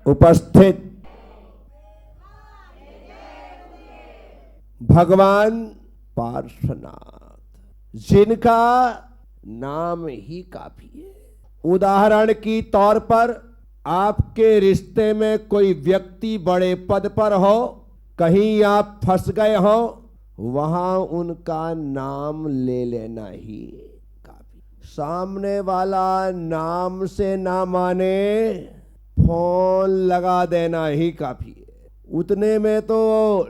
उपस्थित भगवान पार्श्वनाथ, जिनका नाम ही काफी है। उदाहरण की तौर पर आपके रिश्ते में कोई व्यक्ति बड़े पद पर हो, कहीं आप फंस गए हो, वहां उनका नाम ले लेना ही काफी। सामने वाला नाम से ना माने, फोन लगा देना ही काफी है। उतने में तो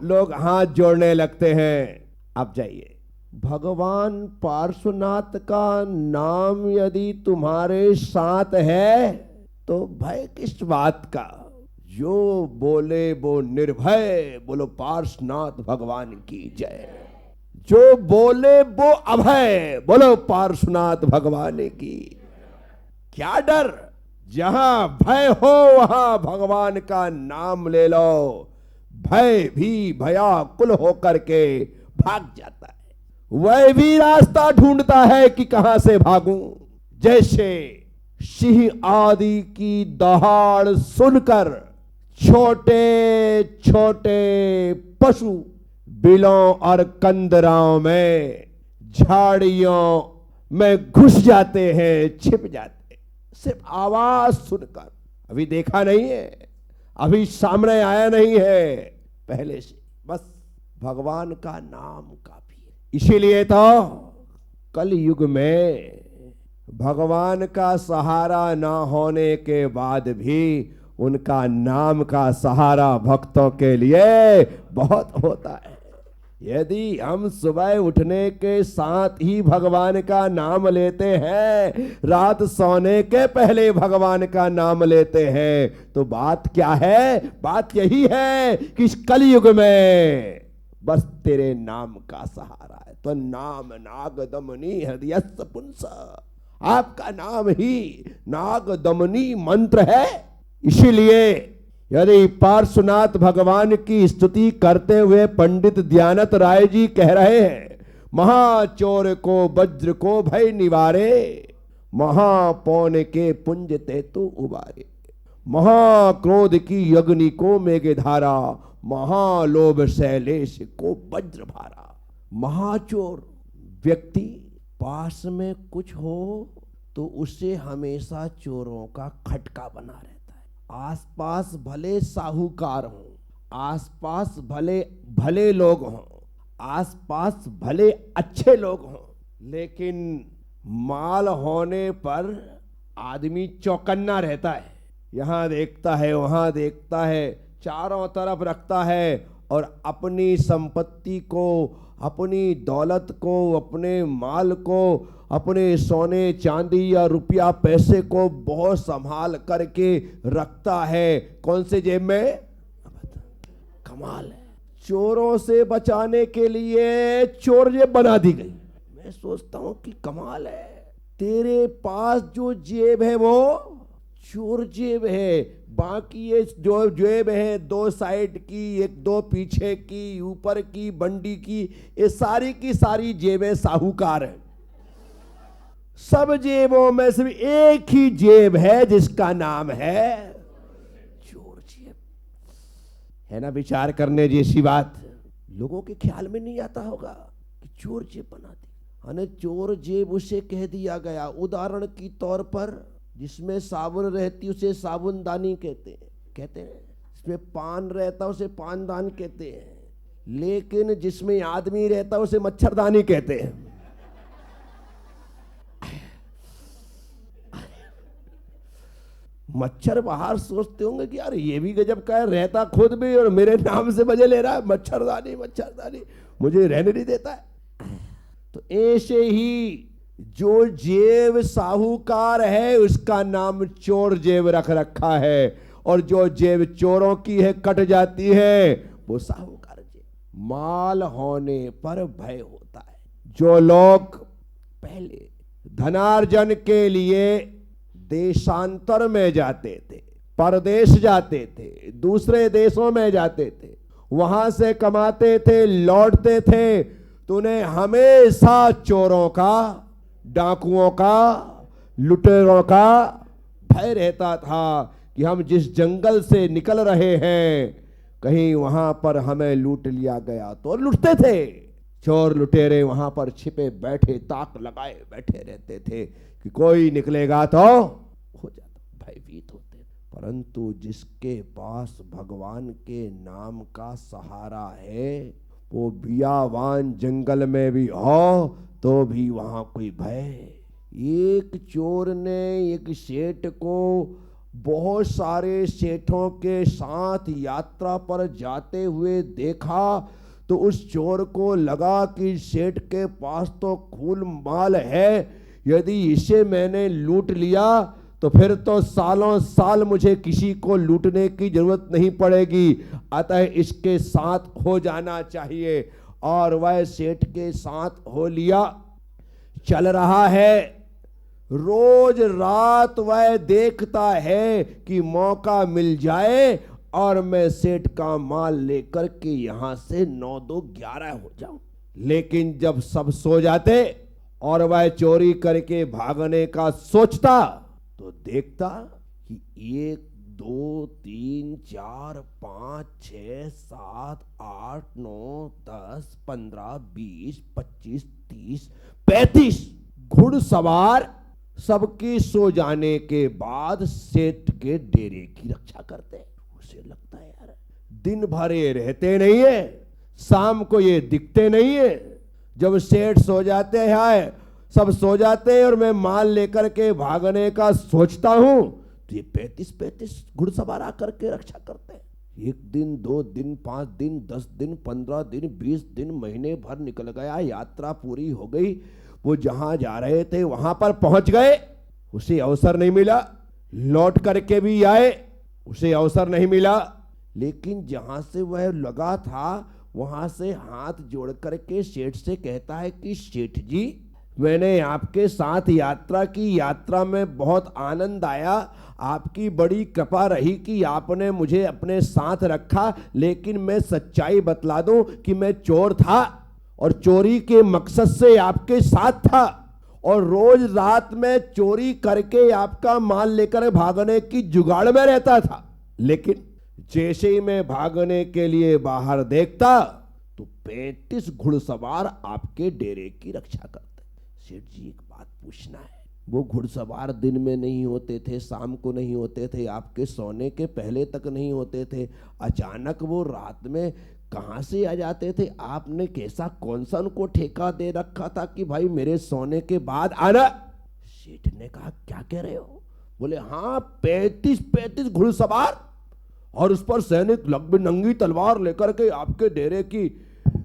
लोग हाथ जोड़ने लगते हैं। अब जाइए, भगवान पार्श्वनाथ का नाम यदि तुम्हारे साथ है तो भय किस बात का। जो बोले वो निर्भय, बोलो पार्श्वनाथ भगवान की जय। जो बोले वो अभय, बोलो पार्श्वनाथ भगवान की। क्या डर, जहां भय हो वहां भगवान का नाम ले लो, भय भी भयाकुल होकर के भाग जाता है। वह भी रास्ता ढूंढता है कि कहां से भागूं। जैसे सिंह आदि की दहाड़ सुनकर छोटे छोटे पशु बिलों और कंदराओं में, झाड़ियों में घुस जाते हैं, छिप जाते हैं, सिर्फ आवाज सुनकर। अभी देखा नहीं है, अभी सामने आया नहीं है, पहले से बस भगवान का नाम काफी है। इसीलिए तो कल युग में भगवान का सहारा ना होने के बाद भी उनका नाम का सहारा भक्तों के लिए बहुत होता है। यदि हम सुबह उठने के साथ ही भगवान का नाम लेते हैं, रात सोने के पहले भगवान का नाम लेते हैं, तो बात क्या है? बात यही है कि इस कलयुग में बस तेरे नाम का सहारा है। तो नाम नाग दमनी हृदय पुंस, आपका नाम ही नाग दमनी मंत्र है। इसीलिए यदि पार्श्वनाथ भगवान की स्तुति करते हुए पंडित दयानंद राय जी कह रहे हैं, महाचोर को वज्र को भय निवारे, महापौन के पुंज ते तू उबारे, महाक्रोध की अग्नि को मेघधारा, महालोभ शैलेश को वज्र भारा। महाचोर व्यक्ति पास में कुछ हो तो उससे हमेशा चोरों का खटका बना रहता है। आसपास भले साहूकार हों, आसपास भले भले लोग हों, आसपास भले अच्छे लोग हों, लेकिन माल होने पर आदमी चौकन्ना रहता है। यहां देखता है, वहां देखता है, चारों तरफ रखता है और अपनी संपत्ति को, अपनी दौलत को, अपने माल को, अपने सोने चांदी या रुपया पैसे को बहुत संभाल करके रखता है। कौन से जेब में? कमाल है। चोरों से बचाने के लिए चोर जेब बना दी गई। मैं सोचता हूं कि कमाल है, तेरे पास जो जेब है वो चोर जेब है, बाकी ये जो जेब है, दो साइड की, एक दो पीछे की, ऊपर की, बंडी की, ये सारी की सारी जेबें साहूकार है। सब जेबों में सिर्फ एक ही जेब है जिसका नाम है चोर जेब। है ना विचार करने जैसी बात। लोगों के ख्याल में नहीं आता होगा कि चोर जेब बना दी। अने चोर जेब उसे कह दिया गया। उदाहरण की तौर पर जिसमें साबुन रहती उसे साबुनदानी कहते हैं, जिसमें पान रहता उसे पानदान कहते हैं, लेकिन जिसमें आदमी रहता उसे मच्छरदानी कहते हैं। मच्छर बाहर सोचते होंगे कि यार ये भी गजब का है, रहता खुद भी और मेरे नाम से मजे ले रहा है, मच्छरदानी मच्छरदानी, मुझे रहने नहीं देता है। तो ऐसे ही जो जेब साहूकार है उसका नाम चोर जेब रख रखा है, और जो जेब चोरों की है कट जाती है वो साहूकार जेब। माल होने पर भय होता है। जो लोग पहले धनार्जन के लिए देशांतर में जाते थे, परदेश जाते थे, दूसरे देशों में जाते थे, वहां से कमाते थे, लौटते थे, तो उन्हें हमेशा चोरों का, डाकुओं का, लुटेरों का भय रहता था कि हम जिस जंगल से निकल रहे हैं कहीं वहां पर हमें लूट लिया गया तो। लूटते थे, चोर लुटेरे वहां पर छिपे बैठे ताक लगाए बैठे रहते थे कि कोई निकलेगा तो हो जाता, भयभीत होते। परंतु जिसके पास भगवान के नाम का सहारा है वो बियावान जंगल में भी हो तो भी वहां कोई भय। एक चोर ने एक सेठ को बहुत सारे सेठों के साथ यात्रा पर जाते हुए देखा तो उस चोर को लगा कि सेठ के पास तो खूब माल है, यदि इसे मैंने लूट लिया तो फिर तो सालों साल मुझे किसी को लूटने की जरूरत नहीं पड़ेगी, अतः इसके साथ हो जाना चाहिए। और वह सेठ के साथ हो लिया। चल रहा है, रोज रात वह देखता है कि मौका मिल जाए और मैं सेठ का माल लेकर के यहां से 9 2 11 हो जाऊं। लेकिन जब सब सो जाते और वह चोरी करके भागने का सोचता तो देखता कि 1 2 3 4 5 6 7 8 9 10 15 20 25 30 35 घुड़सवार सबके सो जाने के बाद सेठ के डेरे की रक्षा करते। उसे लगता है यार दिन भर ये रहते नहीं है, शाम को ये दिखते नहीं है। जब सेठ सो जाते हैं, सब सो जाते हैं और मैं माल लेकर के भागने का सोचता हूं तो ये 35 घुड़सवार आकर के रक्षा करते हैं। 1 दिन 2 दिन 5 दिन 10 दिन 15 दिन 20 दिन महीने भर निकल गया, यात्रा पूरी हो गई। वो जहां जा रहे थे वहां पर पहुंच गए, उसे अवसर नहीं मिला। लौट करके भी आए, उसे अवसर नहीं मिला। लेकिन जहां से वह लगा था वहां से हाथ जोड़ करके सेठ से कहता है कि सेठ जी, मैंने आपके साथ यात्रा की, यात्रा में बहुत आनंद आया, आपकी बड़ी कृपा रही कि आपने मुझे अपने साथ रखा। लेकिन मैं सच्चाई बतला दूं कि मैं चोर था और चोरी के मकसद से आपके साथ था और रोज रात में चोरी करके आपका माल लेकर भागने की जुगाड़ में रहता था। लेकिन जैसे ही मैं भागने के लिए बाहर देखता तो 35 घुड़सवार आपके डेरे की रक्षा करते। सेठ जी एक बात पूछना है, वो घुड़सवार दिन में नहीं होते थे, शाम को नहीं होते थे, आपके सोने के पहले तक नहीं होते थे, अचानक वो रात में कहां से आ जाते थे? आपने कैसा कौन सा उनको ठेका दे रखा था कि भाई मेरे सोने के बाद आना? सेठ ने कहा क्या कह रहे हो? बोले हाँ 35 घुड़सवार और उस पर सैनिक लंबी नंगी तलवार लेकर के आपके डेरे की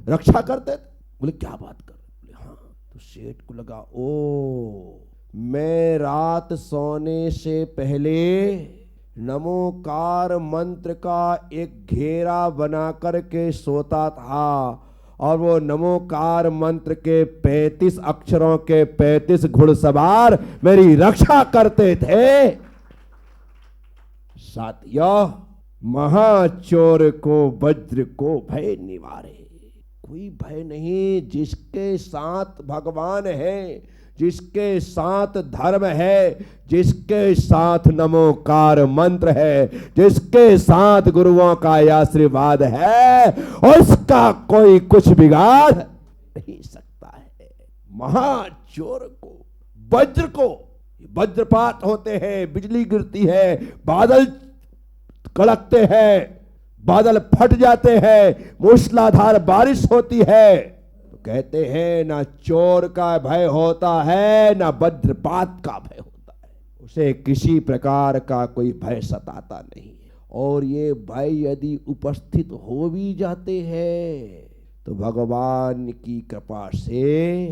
रक्षा करते थे। बोले क्या बात कर रहे? बोले हाँ। तो सेठ को लगा ओ, मैं रात सोने से पहले नमोकार मंत्र का एक घेरा बना करके सोता था और वो नमोकार मंत्र के 35 अक्षरों के 35 घुड़सवार मेरी रक्षा करते थे। साथियों, महाचोर को वज्र को भय निवारे। कोई भय नहीं, जिसके साथ भगवान है, जिसके साथ धर्म है, जिसके साथ नमोकार मंत्र है, जिसके साथ गुरुओं का आशीर्वाद है, उसका कोई कुछ बिगाड़ नहीं सकता है। महाचोर को, वज्र को, वज्रपात होते हैं, बिजली गिरती है, बादल कड़कते हैं, बादल फट जाते हैं, मूसलाधार बारिश होती है, तो कहते हैं ना चोर का भय होता है ना वज्रपात का भय होता है, उसे किसी प्रकार का कोई भय सताता नहीं है। और ये भय यदि उपस्थित हो भी जाते हैं तो भगवान की कृपा से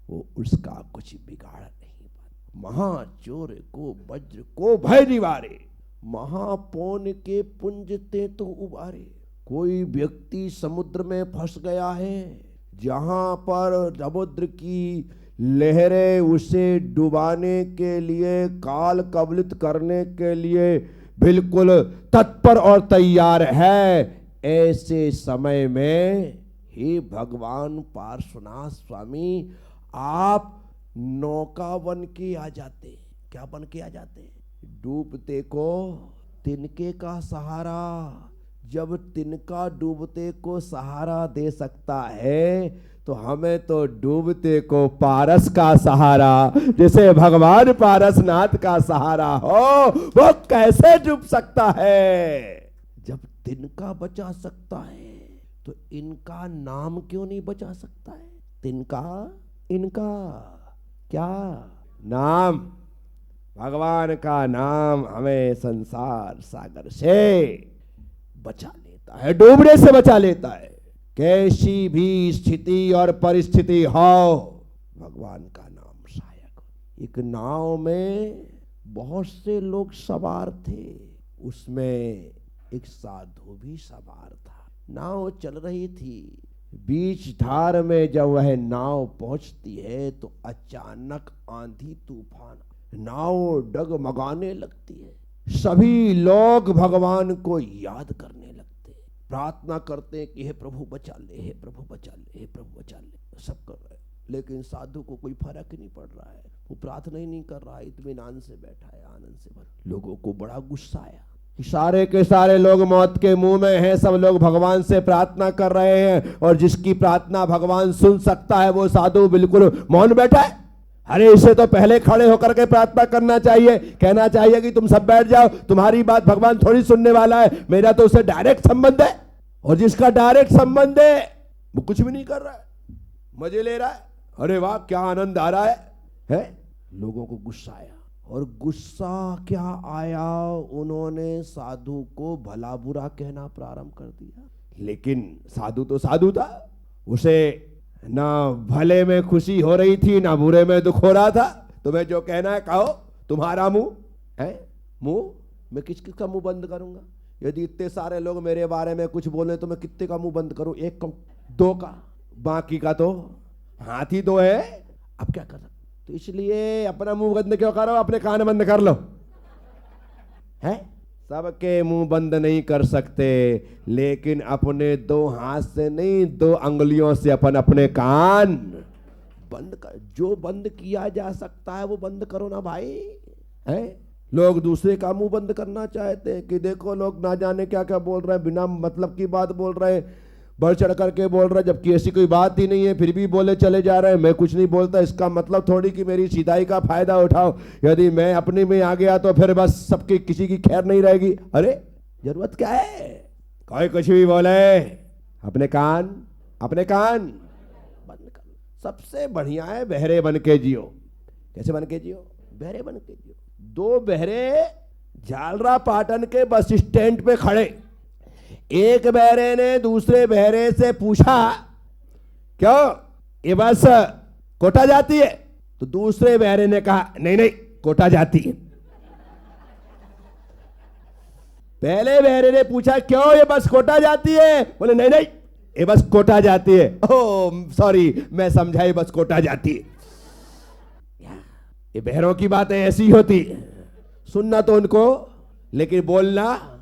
वो उसका कुछ बिगाड़ नहीं पाता। महाचोर को वज्र को भय निवारे, महापौन के पुंज ते तो उबारे। कोई व्यक्ति समुद्र में फंस गया है, जहां पर समुद्र की लहरें उसे डुबाने के लिए, काल कवलित करने के लिए बिल्कुल तत्पर और तैयार है, ऐसे समय में हे भगवान पार्श्वनाथ स्वामी, आप नौका बन के आ जाते। क्या बन के आ जाते? डूबते को तिनके का सहारा। जब तिनका डूबते को सहारा दे सकता है तो हमें तो डूबते को पारस का सहारा, जिसे भगवान पारसनाथ का सहारा हो, वो कैसे डूब सकता है। जब तिनका बचा सकता है तो इनका नाम क्यों नहीं बचा सकता है। तिनका इनका क्या नाम, भगवान का नाम हमें संसार सागर से बचा लेता है, डूबने से बचा लेता है। कैसी भी स्थिति और परिस्थिति हो, भगवान का नाम सहायक। एक नाव में बहुत से लोग सवार थे, उसमें एक साधु भी सवार था। नाव चल रही थी, बीच धार में जब वह नाव पहुंचती है तो अचानक आंधी तूफान, नाव डगमगाने लगती है। सभी लोग भगवान को याद करने लगते, प्रार्थना करते कि हे प्रभु बचा ले, हे प्रभु बचा ले, हे प्रभु बचा ले। सब कर रहे, लेकिन साधु को कोई फर्क ही नहीं पड़ रहा है। वो प्रार्थना ही नहीं कर रहा है, इत्मीनान से बैठा है, आनंद से भरा। लोगों को बड़ा गुस्सा आया। सारे के सारे लोग मौत के मुंह में हैं, सब लोग भगवान से प्रार्थना कर रहे हैं, और जिसकी प्रार्थना भगवान सुन सकता है वो साधु बिल्कुल मौन बैठा है। अरे इसे तो पहले खड़े होकर के प्रार्थना करना चाहिए, कहना चाहिए कि तुम सब बैठ जाओ, तुम्हारी बात भगवान थोड़ी सुनने वाला है, मेरा तो उससे डायरेक्ट संबंध है। और जिसका डायरेक्ट संबंध है वो कुछ भी नहीं कर रहा है, मजे ले रहा है। अरे वाह क्या आनंद आ रहा है? लोगों को गुस्सा आया, और गुस्सा क्या आया, उन्होंने साधु को भला बुरा कहना प्रारंभ कर दिया। लेकिन साधु तो साधु था, उसे ना भले में खुशी हो रही थी ना बुरे में दुख हो रहा था। तुम्हें जो कहना है कहो, तुम्हारा मुंह है, मुंह मैं किस किस का मुंह बंद करूंगा। यदि इतने सारे लोग मेरे बारे में कुछ बोले तो मैं कितने का मुंह बंद करूं, एक का, दो का, बाकी का तो हाथ ही दो है, अब क्या कर सकते। तो इसलिए अपना मुंह बंद क्यों करो, अपने कान बंद कर लो। है सबके मुंह बंद नहीं कर सकते, लेकिन अपने दो हाथ से नहीं, दो अंगुलियों से अपन अपने कान बंद कर। जो बंद किया जा सकता है वो बंद करो ना भाई। है लोग दूसरे का मुंह बंद करना चाहते हैं कि देखो लोग ना जाने क्या क्या बोल रहे हैं, बिना मतलब की बात बोल रहे हैं, बढ़ चढ़ करके बोल रहे हैं, जबकि ऐसी कोई बात ही नहीं है, फिर भी बोले चले जा रहे हैं। मैं कुछ नहीं बोलता, इसका मतलब थोड़ी कि मेरी सीधाई का फायदा उठाओ। यदि मैं अपने में आ गया तो फिर बस सबकी किसी की खैर नहीं रहेगी। अरे जरूरत क्या है, कोई कुछ भी बोले, अपने कान बंद कर। सबसे बढ़िया है बहरे बन के जियो। कैसे बन के जियो? बहरे बन के जियो। दो बहरे झालरा पाटन के बस स्टैंड पे खड़े, एक बहरे ने दूसरे बहरे से पूछा क्यों ये बस कोटा जाती है? तो दूसरे बहरे ने कहा नहीं नहीं कोटा जाती है। पहले बहरे ने पूछा क्यों ये बस कोटा जाती है? बोले नहीं नहीं ये बस कोटा जाती है। ओह सॉरी मैं समझा, ये बस कोटा जाती है। ये बहरों की बातें ऐसी होती, सुनना तो उनको, लेकिन बोलना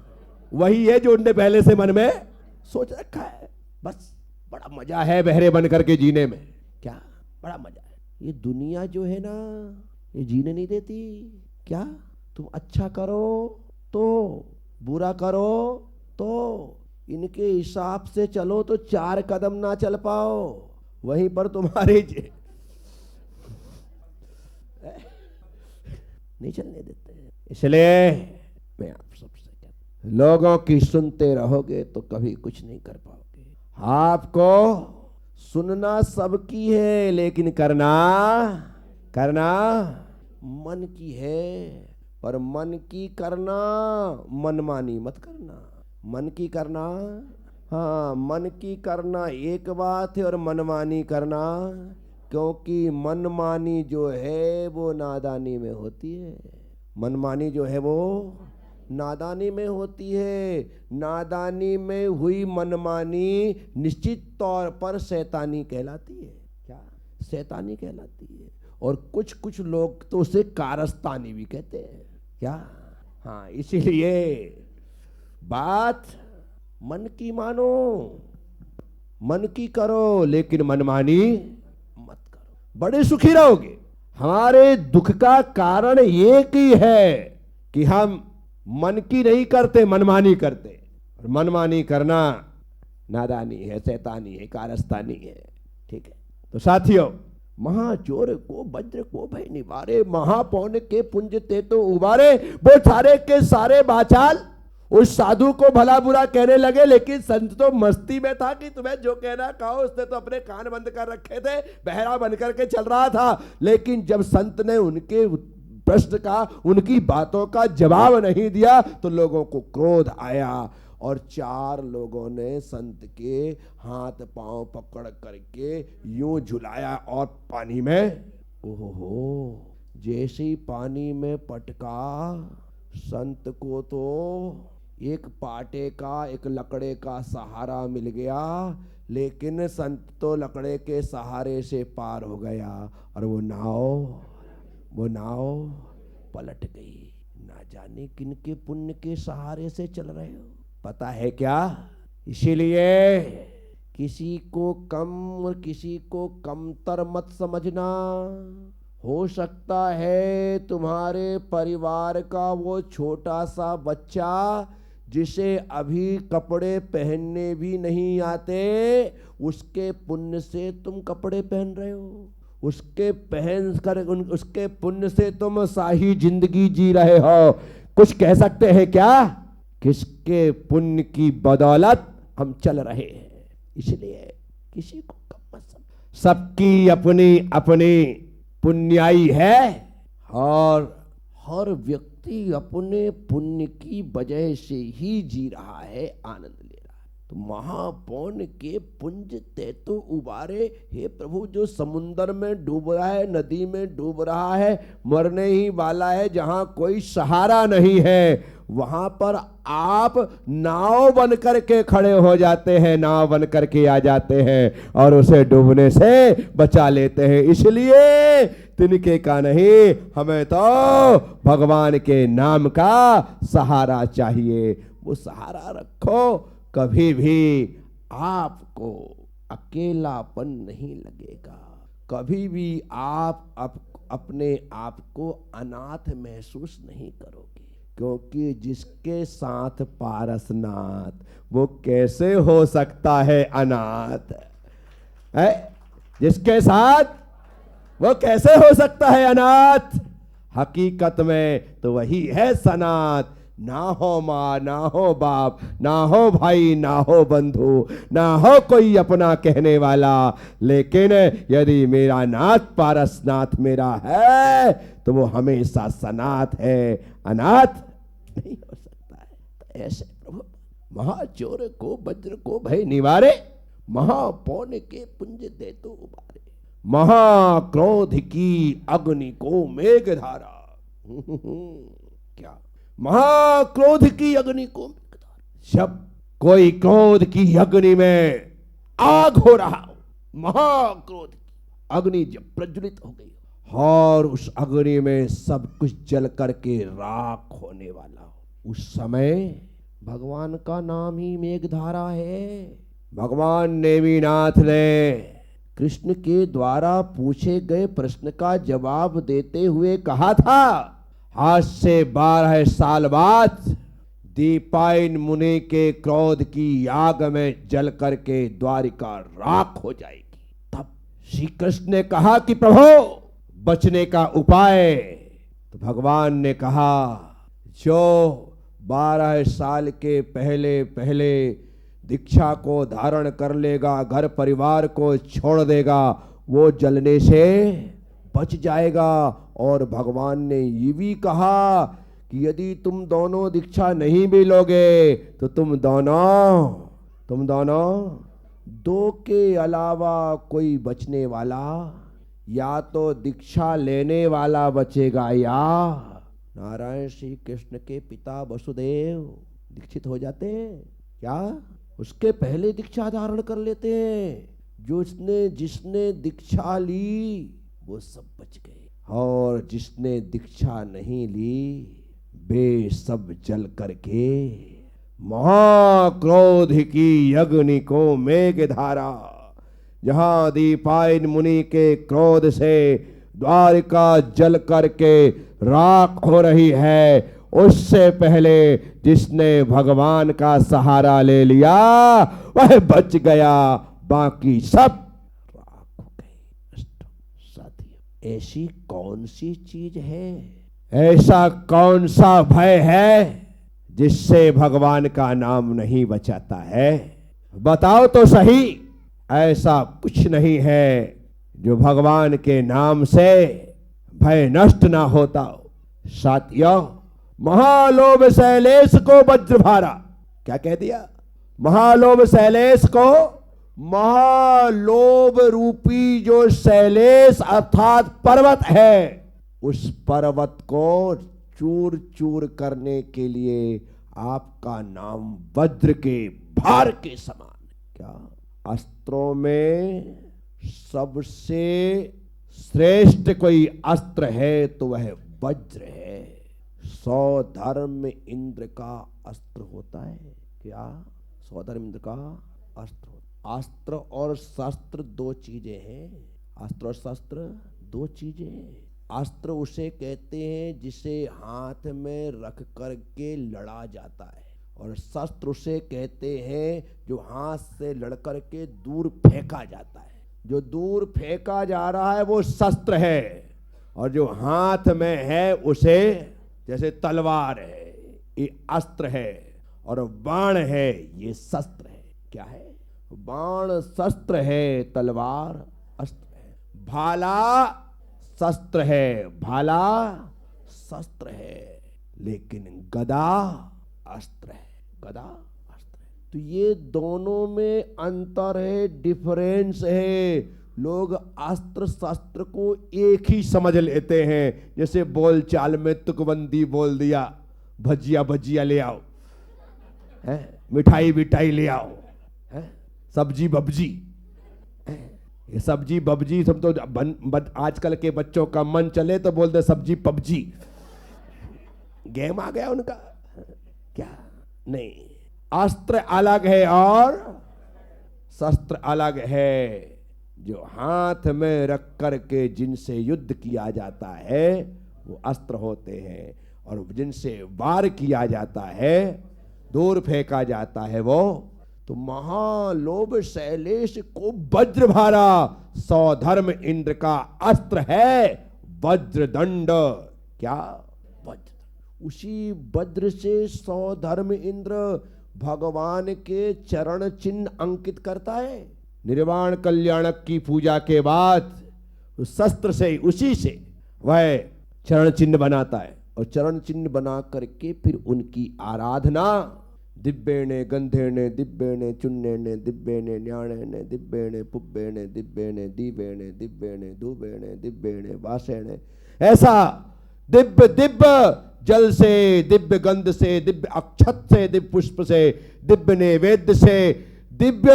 वही है जो उनने पहले से मन में सोच रखा है। बस बड़ा मजा है बहरे बन करके जीने में, क्या बड़ा मजा है। ये दुनिया जो है ना, ये जीने नहीं देती। क्या तुम अच्छा करो तो, बुरा करो तो, इनके हिसाब से चलो तो 4 कदम ना चल पाओ, वहीं पर तुम्हारे नहीं चलने देते हैं। इसलिए मैं आप सबसे कहता हूं, लोगों की सुनते रहोगे तो कभी कुछ नहीं कर पाओगे। आपको सुनना सबकी है, लेकिन करना मन की है। पर मन की करना, मनमानी मत करना। मन की करना, हाँ मन की करना एक बात है, और मनमानी करना, क्योंकि मनमानी जो है वो नादानी में होती है। मनमानी जो है वो नादानी में होती है। नादानी में हुई मनमानी निश्चित तौर पर शैतानी कहलाती है। क्या? शैतानी कहलाती है। और कुछ कुछ लोग तो उसे कारस्तानी भी कहते हैं। क्या? हाँ, इसीलिए बात मन की मानो, मन की करो, लेकिन मनमानी मत करो, बड़े सुखी रहोगे। हमारे दुख का कारण एक ही है कि हम मन की नहीं करते, मनमानी करते। और मनमानी करना नादानी है, शैतानी है, कारस्तानी है। ठीक है, तो साथियों, महाचोर को वज्र को भय निवारे, महापौन के पुंज ते तो उबारे। वो सारे के सारे बाचाल उस साधु को भला बुरा कहने लगे, लेकिन संत तो मस्ती में था कि तुम्हें जो कहना कहो। उसने तो अपने कान बंद कर रखे थे, बहरा बन करके चल रहा था। लेकिन जब संत ने उनके प्रश्न का, उनकी बातों का जवाब नहीं दिया तो लोगों को क्रोध आया और 4 लोगों ने संत के हाथ पांव पकड़ करके यूं झुलाया और पानी में, ओहो, जैसे ही पानी में पटका, संत को तो एक पाटे का, एक लकड़े का सहारा मिल गया। लेकिन संत तो लकड़े के सहारे से पार हो गया और वो नाव पलट गई। ना जाने किन के पुण्य के सहारे से चल रहे हो, पता है क्या? इसीलिए किसी को कम और किसी को कमतर मत समझना। हो सकता है तुम्हारे परिवार का वो छोटा सा बच्चा जिसे अभी कपड़े पहनने भी नहीं आते, उसके पुण्य से तुम कपड़े पहन रहे हो, उसके पुण्य से तुम शाही जिंदगी जी रहे हो। कुछ कह सकते हैं क्या? किसके पुण्य की बदौलत हम चल रहे हैं। इसलिए किसी को कम मत समझो, सबकी अपनी अपनी पुण्याई है और हर व्यक्ति अपने पुण्य की वजह से ही जी रहा है, आनंद ले रहा है। तो महापौन के पुंज ते तो उबारे। हे प्रभु, जो समुन्द्र में डूब रहा है, नदी में डूब रहा है, मरने ही वाला है, जहां कोई सहारा नहीं है, वहां पर आप नाव बन करके खड़े हो जाते हैं, नाव बन करके आ जाते हैं और उसे डूबने से बचा लेते हैं। इसलिए तिनके का नहीं, हमें तो भगवान के नाम का सहारा चाहिए। वो सहारा रखो, कभी भी आपको अकेलापन नहीं लगेगा, कभी भी आप अपने आप को अनाथ महसूस नहीं करोगे। क्योंकि जिसके साथ पारसनाथ, वो कैसे हो सकता है अनाथ है? जिसके साथ वो कैसे हो सकता है अनाथ? हकीकत में तो वही है सनाथ। ना हो माँ, ना हो बाप, ना हो भाई, ना हो बंधु, ना हो कोई अपना कहने वाला, लेकिन यदि मेरा नाथ पारसनाथ मेरा है तो वो हमेशा सनाथ है, अनाथ नहीं हो सकता है। तो ऐसे प्रभु महाचोर को वज्र को भय निवारे, महापौन के पुंज दे तो उबारे, महाक्रोध की अग्नि को मेघ धारा। क्या महाक्रोध की अग्नि को मेघ धारा? जब कोई क्रोध की अग्नि में आग हो रहा हो, महाक्रोध की अग्नि जब प्रज्वलित हो गई और उस अग्नि में सब कुछ जल करके राख होने वाला हो, उस समय भगवान का नाम ही मेघधारा है। भगवान नेमिनाथ ने कृष्ण के द्वारा पूछे गए प्रश्न का जवाब देते हुए कहा था, आज से 12 साल बाद दीपायन मुनि के क्रोध की आग में जल करके द्वारिका राख हो जाएगी। तब श्री कृष्ण ने कहा कि प्रभु बचने का उपाय। तो भगवान ने कहा, जो 12 साल के पहले पहले दीक्षा को धारण कर लेगा, घर परिवार को छोड़ देगा, वो जलने से बच जाएगा। और भगवान ने ये भी कहा कि यदि तुम दोनों दीक्षा नहीं भी लोगे तो तुम दोनों दो के अलावा कोई बचने वाला, या तो दीक्षा लेने वाला बचेगा या नारायण श्री कृष्ण के पिता वसुदेव दीक्षित हो जाते हैं, क्या उसके पहले दीक्षा धारण कर लेते हैं। जिसने दीक्षा ली वो सब बच गए, और जिसने दीक्षा नहीं ली वे सब जल करके महाक्रोध की अग्नि को मेघ धारा, जहां दीपायन मुनि के क्रोध से द्वारिका जल करके राख हो रही है, उससे पहले जिसने भगवान का सहारा ले लिया वह बच गया, बाकी सब राख हो गए। साथियों, ऐसी कौन सी चीज है, ऐसा कौन सा भय है जिससे भगवान का नाम नहीं बचाता है? बताओ तो सही। ऐसा कुछ नहीं है जो भगवान के नाम से भय नष्ट ना होता हो। साथियों, महालोभ शैलेश को वज्र भारा। क्या कह दिया? महालोभ शैलेश को, महालोभ रूपी जो शैलेश अर्थात पर्वत है, उस पर्वत को चूर चूर करने के लिए आपका नाम वज्र के भार के समान। क्या अस्त्रों में सबसे श्रेष्ठ कोई अस्त्र है तो वह वज्र है। 100 धर्म इंद्र का अस्त्र होता है। क्या 100 धर्म इंद्र का अस्त्र? अस्त्र और शस्त्र दो चीजें हैं। अस्त्र और शस्त्र दो चीजें हैं। अस्त्र उसे कहते हैं जिसे हाथ में रख करके लड़ा जाता है, और शस्त्र उसे कहते हैं जो हाथ से लड़ करके दूर फेंका जाता है। जो दूर फेंका जा रहा है वो शस्त्र है, और जो हाथ में है उसे, जैसे तलवार है ये अस्त्र है, और बाण है ये शस्त्र है। क्या है? बाण शस्त्र है, तलवार अस्त्र है। भाला शस्त्र है, भाला शस्त्र है, लेकिन गदा अस्त्र है, गदा अस्त्र है। तो ये दोनों में अंतर है, डिफरेंस है। लोग अस्त्र शस्त्र को एक ही समझ लेते हैं। जैसे बोल चाल में तुकबंदी बोल दिया, भजिया भजिया ले आओ, मिठाई बिठाई ले आओ, सब्जी बब्जी। ये सब्जी बब्जी सब तो आजकल के बच्चों का मन चले तो बोलते सब्जी पबजी, गेम आ गया उनका। क्या नहीं, अस्त्र अलग है और शस्त्र अलग है। जो हाथ में रख करके जिनसे युद्ध किया जाता है वो अस्त्र होते हैं, और जिनसे वार किया जाता है, दूर फेंका जाता है वो। तो महालोभ शैलेश को वज्र भारा। 100 धर्म इंद्र का अस्त्र है वज्र दंड। क्या? वज्र। उसी वज्र से 100 धर्म इंद्र भगवान के चरण चिन्ह अंकित करता है। निर्वाण कल्याणक की पूजा के बाद उस शस्त्र से, उसी से वह चरण चिन्ह बनाता है, और चरण चिन्ह बना करके फिर उनकी आराधना दिव्येणे गंधेणे दिव्येणे चुन्नेणे दिव्येणे न्याणेणे दिव्येणे पुब्बेणे दिव्येणे दीवेणे दिव्येणे धूबेणे दिव्येणे वासेणे, ऐसा दिव्य दिव्य जल से, दिव्य गंध से, दिव्य अक्षत से, दिव्य पुष्प से, दिव्य नैवेद्य से, दिव्य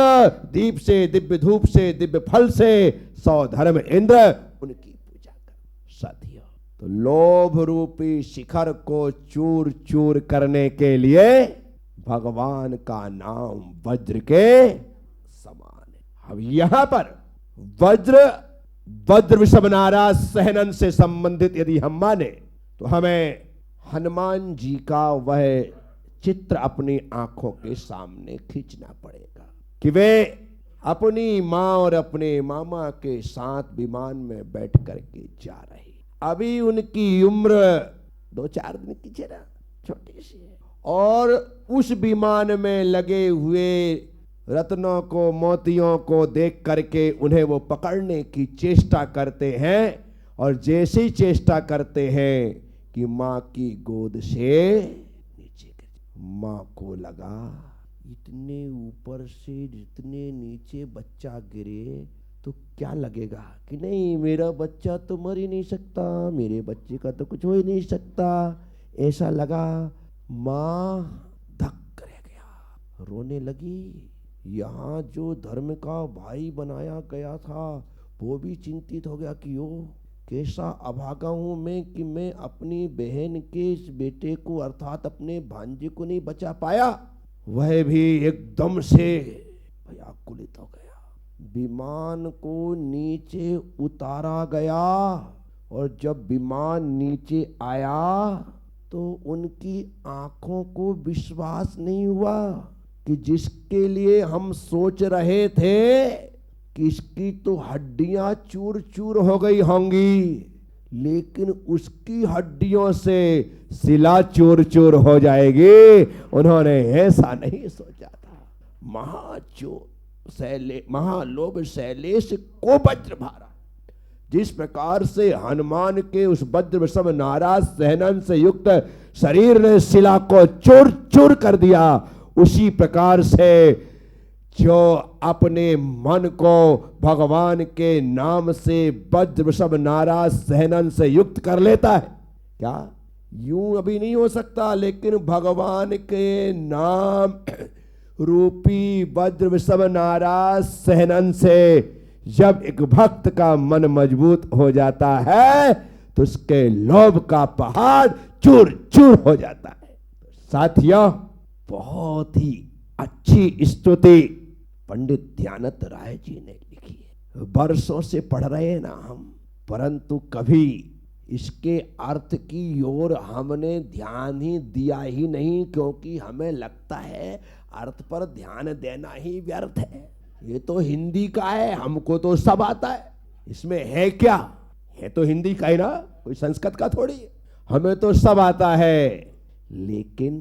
दीप से, दिव्य धूप से, दिव्य फल से 100 धर्म इंद्र उनकी पूजा कर। साथियों, तो लोभ रूपी शिखर को चूर चूर करने के लिए भगवान का नाम वज्र के समान है। अब यहां पर वज्र, वज्र विषमनारा सहनन से संबंधित यदि हम माने तो हमें हनुमान जी का वह चित्र अपनी आंखों के सामने खींचना पड़ेगा कि वे अपनी मां और अपने मामा के साथ विमान में बैठ करके जा रहे। अभी उनकी उम्र 2-4 दिन की जरा छोटी सी है, और उस विमान में लगे हुए रत्नों को, मोतियों को देख करके उन्हें वो पकड़ने की चेष्टा करते हैं, और जैसी चेष्टा करते हैं कि मां की गोद से नीचे गिर। मां को लगा इतने ऊपर से जितने नीचे बच्चा गिरे तो क्या लगेगा कि नहीं, मेरा बच्चा तो मर ही नहीं सकता, मेरे बच्चे का तो कुछ हो ही नहीं सकता। ऐसा लगा। मां धक्क रह गया, रोने लगी। यहाँ जो धर्म का भाई बनाया गया था वो भी चिंतित हो गया कि ओ कैसा अभागा हूं मैं कि मैं अपनी बहन के इस बेटे को अर्थात अपने भांजे को नहीं बचा पाया। वह भी एकदम से व्याकुलित हो गया। विमान को नीचे उतारा गया, और जब विमान नीचे आया तो उनकी आंखों को विश्वास नहीं हुआ कि जिसके लिए हम सोच रहे थे कि इसकी तो हड्डियां चूर चूर हो गई होंगी, लेकिन उसकी हड्डियों से शिला चूर चूर हो जाएगी, उन्होंने ऐसा नहीं सोचा था। महालोभ शैलेश को वज्र भारा। जिस प्रकार से हनुमान के उस वज्र सम नाराज सहनन से युक्त शरीर ने शिला को चूर चूर कर दिया, उसी प्रकार से जो अपने मन को भगवान के नाम से वज्र सब नाराज सहनन से युक्त कर लेता है, क्या यूं अभी नहीं हो सकता, लेकिन भगवान के नाम रूपी वज्र सब नाराज सहनन से जब एक भक्त का मन मजबूत हो जाता है तो उसके लोभ का पहाड़ चूर चूर हो जाता है। साथियों, बहुत ही अच्छी स्तुति पंडित ध्यानत राय जी ने लिखी है। वर्षों से पढ़ रहे हैं ना हम, परंतु कभी इसके अर्थ की ओर हमने ध्यान ही दिया ही नहीं, क्योंकि हमें लगता है अर्थ पर ध्यान देना ही व्यर्थ है। ये तो हिंदी का है, हमको तो सब आता है, इसमें है क्या, है तो हिंदी का ही ना, कोई संस्कृत का थोड़ी है, हमें तो सब आता है। लेकिन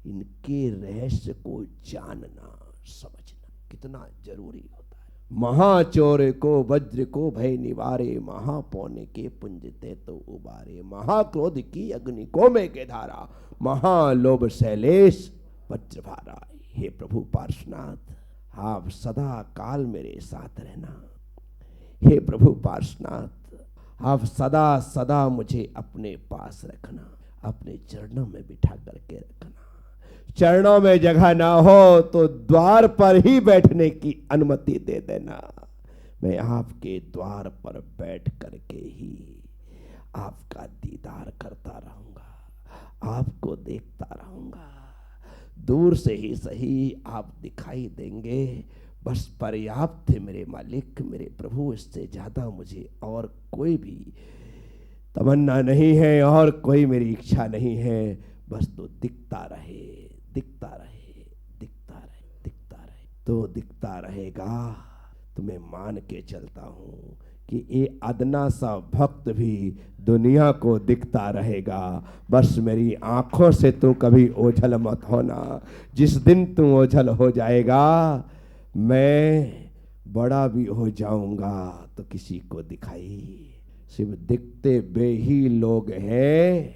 इनके रहस्य को जानना समझना कितना जरूरी होता है। महाचोर को वज्र को भय निवारे, महापौने के पुंजते तो उबारे, महाक्रोध की अग्नि को में के धारा, महालोभ शैलेश वज्र भारा। हे प्रभु पार्श्वनाथ, आप सदा काल मेरे साथ रहना। हे प्रभु पार्श्वनाथ, आप सदा सदा मुझे अपने पास रखना, अपने चरणों में बिठा करके रखना। चरणों में जगह ना हो तो द्वार पर ही बैठने की अनुमति दे देना। मैं आपके द्वार पर बैठ करके ही आपका दीदार करता रहूंगा, आपको देखता रहूंगा। दूर से ही सही आप दिखाई देंगे, बस पर्याप्त है मेरे मालिक, मेरे प्रभु। इससे ज्यादा मुझे और कोई भी तमन्ना नहीं है और कोई मेरी इच्छा नहीं है। बस तो दिखता रहे, दिखता रहे, दिखता रहे, दिखता रहे। तो दिखता रहेगा तो मैं मान के चलता हूं कि ये अदना सा भक्त भी दुनिया को दिखता रहेगा। बस मेरी आंखों से तू कभी ओझल मत होना। जिस दिन तू ओझल हो जाएगा, मैं बड़ा भी हो जाऊंगा तो किसी को दिखाई। सिर्फ दिखते बेही लोग हैं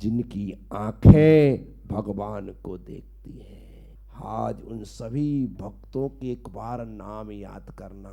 जिनकी आंखें भगवान को देखती हैं। आज उन सभी भक्तों के एक बार नाम याद करना,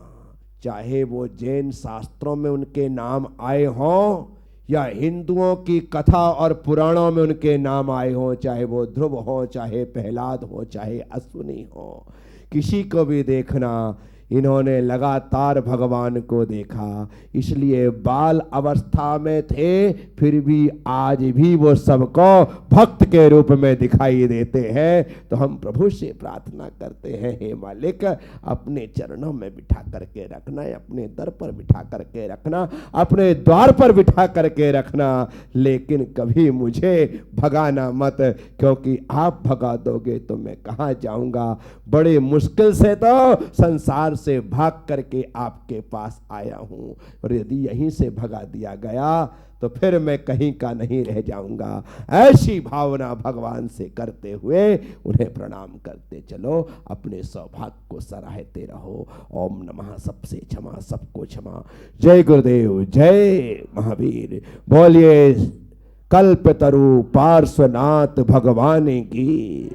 चाहे वो जैन शास्त्रों में उनके नाम आए हों या हिंदुओं की कथा और पुराणों में उनके नाम आए हों, चाहे वो ध्रुव हो, चाहे प्रहलाद हो, चाहे अश्विनी हो, किसी को भी देखना, इन्होंने लगातार भगवान को देखा। इसलिए बाल अवस्था में थे, फिर भी आज भी वो सबको भक्त के रूप में दिखाई देते हैं। तो हम प्रभु से प्रार्थना करते हैं, हे मालिक, अपने चरणों में बिठा करके रखना, अपने दर पर बिठा करके रखना, अपने द्वार पर बिठा करके रखना, लेकिन कभी मुझे भगाना मत, क्योंकि आप भगा दोगे तो मैं कहाँ जाऊंगा। बड़े मुश्किल से तो संसार से भाग करके आपके पास आया हूं, और यदि यहीं से भगा दिया गया तो फिर मैं कहीं का नहीं रह जाऊंगा। ऐसी भावना भगवान से करते हुए उन्हें प्रणाम करते चलो, अपने सौभाग्य को सराहते रहो। ओम नमः सबसे क्षमा, सबको क्षमा। जय गुरुदेव, जय महावीर। बोलिए कल्पतरु पार्श्वनाथ भगवान की।